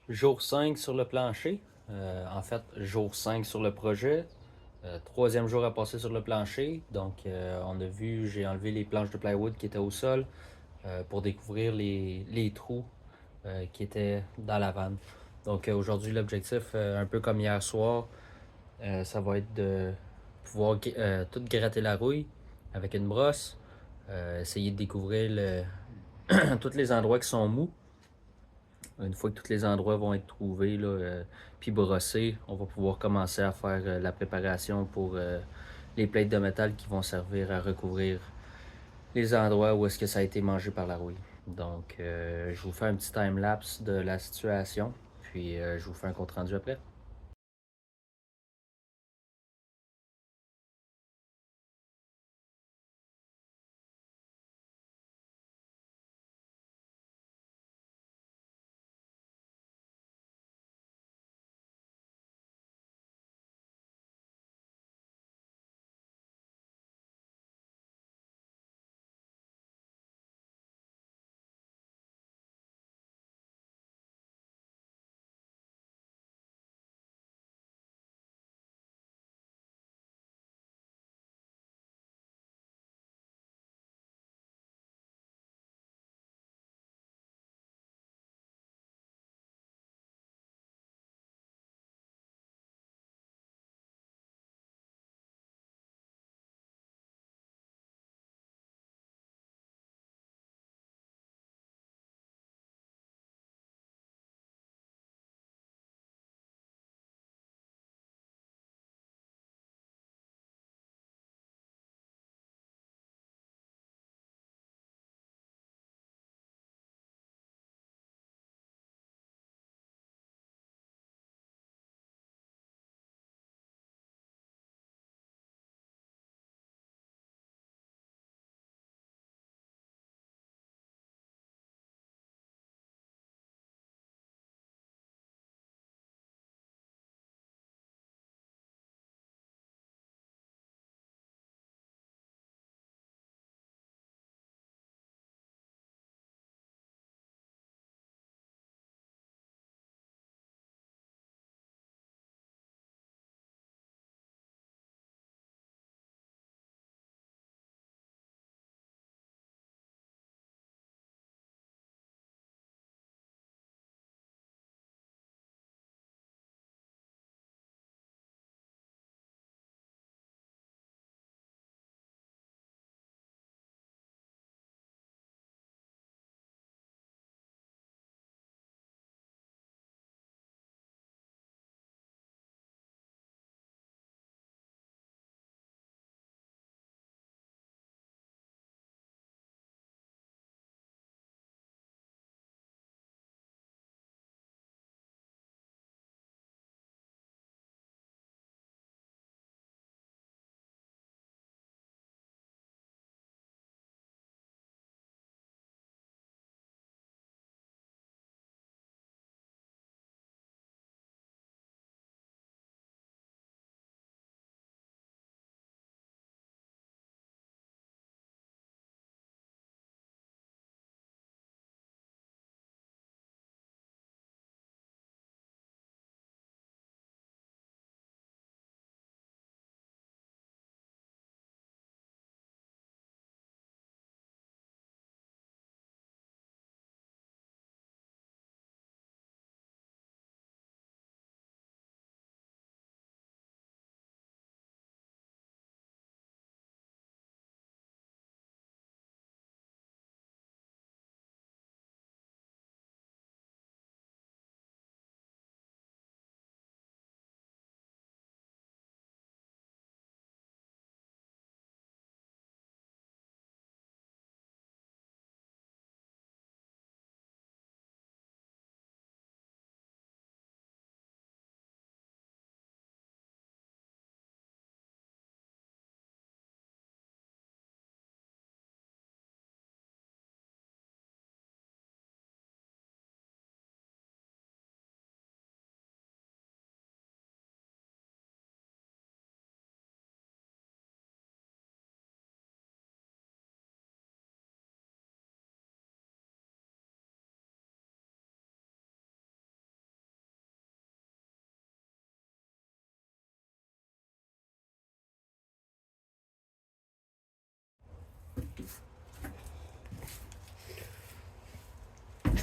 Jour 5 sur le plancher. En fait, jour 5 sur le projet. Troisième jour à passer sur le plancher. Donc, on a vu, j'ai enlevé les planches de plywood qui étaient au sol pour découvrir les trous qui étaient dans la vanne. Donc, aujourd'hui, l'objectif, un peu comme hier soir, ça va être de pouvoir tout gratter la rouille avec une brosse. Essayer de découvrir tous les endroits qui sont mous. Une fois que tous les endroits vont être trouvés, là, puis brossés, on va pouvoir commencer à faire la préparation pour les plates de métal qui vont servir à recouvrir les endroits où est-ce que ça a été mangé par la rouille. Donc, je vous fais un petit time-lapse de la situation, puis je vous fais un compte rendu après.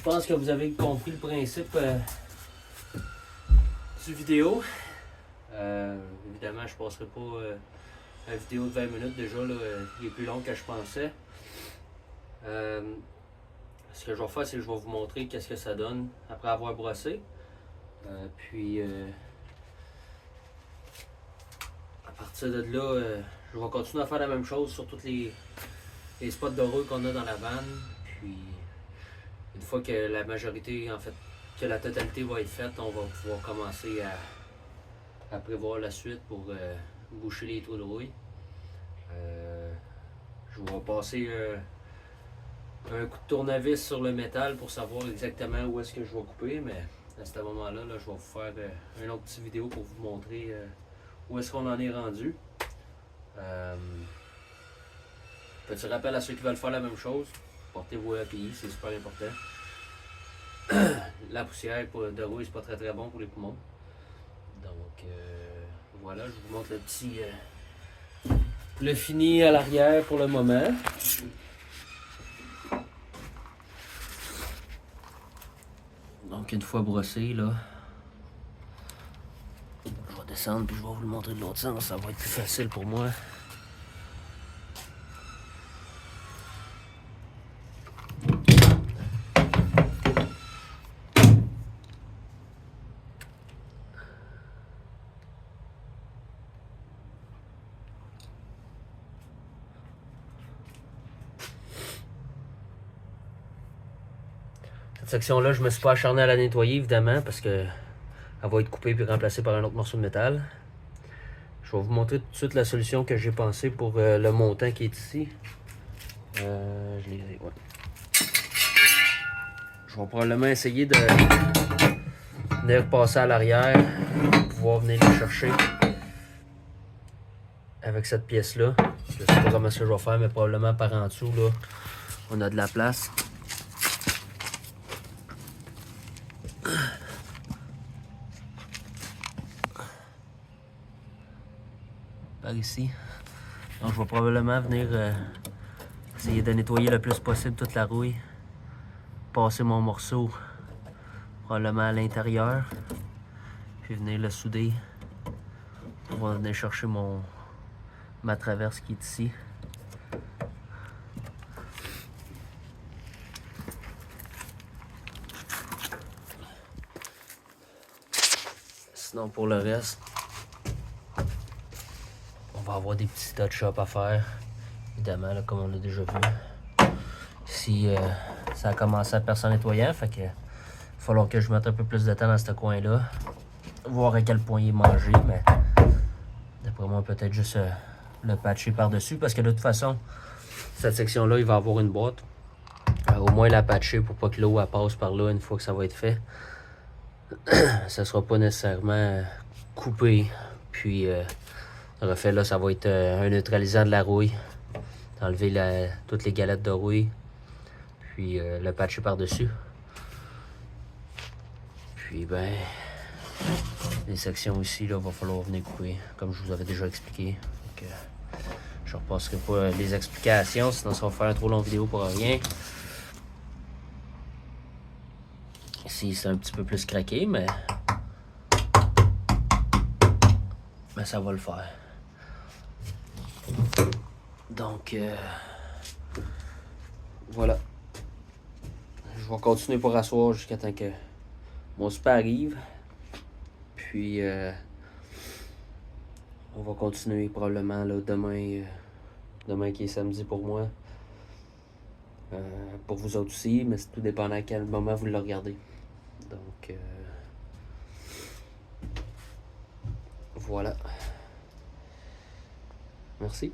Je pense que vous avez compris le principe du vidéo. Évidemment, je ne passerai pas une vidéo de 20 minutes déjà, là, il est plus long que je pensais. Ce que je vais faire, c'est que je vais vous montrer qu'est-ce que ça donne après avoir brossé. Puis à partir de là, je vais continuer à faire la même chose sur tous les spots de rouille qu'on a dans la vanne. Puis une fois que la majorité, en fait, que la totalité va être faite, on va pouvoir commencer à prévoir la suite pour boucher les trous de rouille. Je vais passer un coup de tournevis sur le métal pour savoir exactement où est-ce que je vais couper, mais à ce moment-là, je vais vous faire une autre petite vidéo pour vous montrer où est-ce qu'on en est rendu. Petit rappel à ceux qui veulent faire la même chose, portez-vous à API, c'est super important. La poussière de rouille, c'est pas très très bon pour les poumons. Donc voilà, je vous montre le fini à l'arrière pour le moment. Donc une fois brossé, là, je vais descendre puis je vais vous le montrer de l'autre sens, ça va être plus facile pour moi. Cette section-là, je me suis pas acharné à la nettoyer, évidemment, parce que elle va être coupée puis remplacée par un autre morceau de métal. Je vais vous montrer tout de suite la solution que j'ai pensée pour le montant qui est ici. Je les ai, ouais. Je vais probablement essayer de venir passer à l'arrière pour pouvoir venir les chercher avec cette pièce-là. Je sais pas comment ça je vais faire, mais probablement par en dessous, là, on a de la place. Par ici. Donc je vais probablement venir essayer de nettoyer le plus possible toute la rouille. Passer mon morceau probablement à l'intérieur. Puis venir le souder. On va venir chercher ma traverse qui est ici. Sinon pour le reste, on va avoir des petits touch-ups à faire. Évidemment, là, comme on l'a déjà vu. Ici, ça a commencé à percer en nettoyant, fait que il va falloir que je mette un peu plus de temps dans ce coin-là. Voir à quel point il est mangé, mais d'après moi, peut-être juste le patcher par-dessus, parce que de toute façon, cette section-là, il va avoir une boîte. Au moins la patcher pour pas que l'eau passe par là une fois que ça va être fait. Ça sera pas nécessairement coupé. Puis, refait là, ça va être un neutralisant de la rouille. Enlever toutes les galettes de rouille. Puis le patcher par-dessus. Puis ben, les sections ici, là, va falloir venir couper, comme je vous avais déjà expliqué. Donc, je ne repasserai pas les explications, sinon ça va faire un trop long vidéo pour rien. Ici, c'est un petit peu plus craqué, mais ça va le faire. Donc, voilà. Je vais continuer pour asseoir jusqu'à temps que mon super arrive. Puis, on va continuer probablement là, demain qui est samedi pour moi. Pour vous autres aussi, mais c'est tout dépendant à quel moment vous le regardez. Donc, voilà. Merci.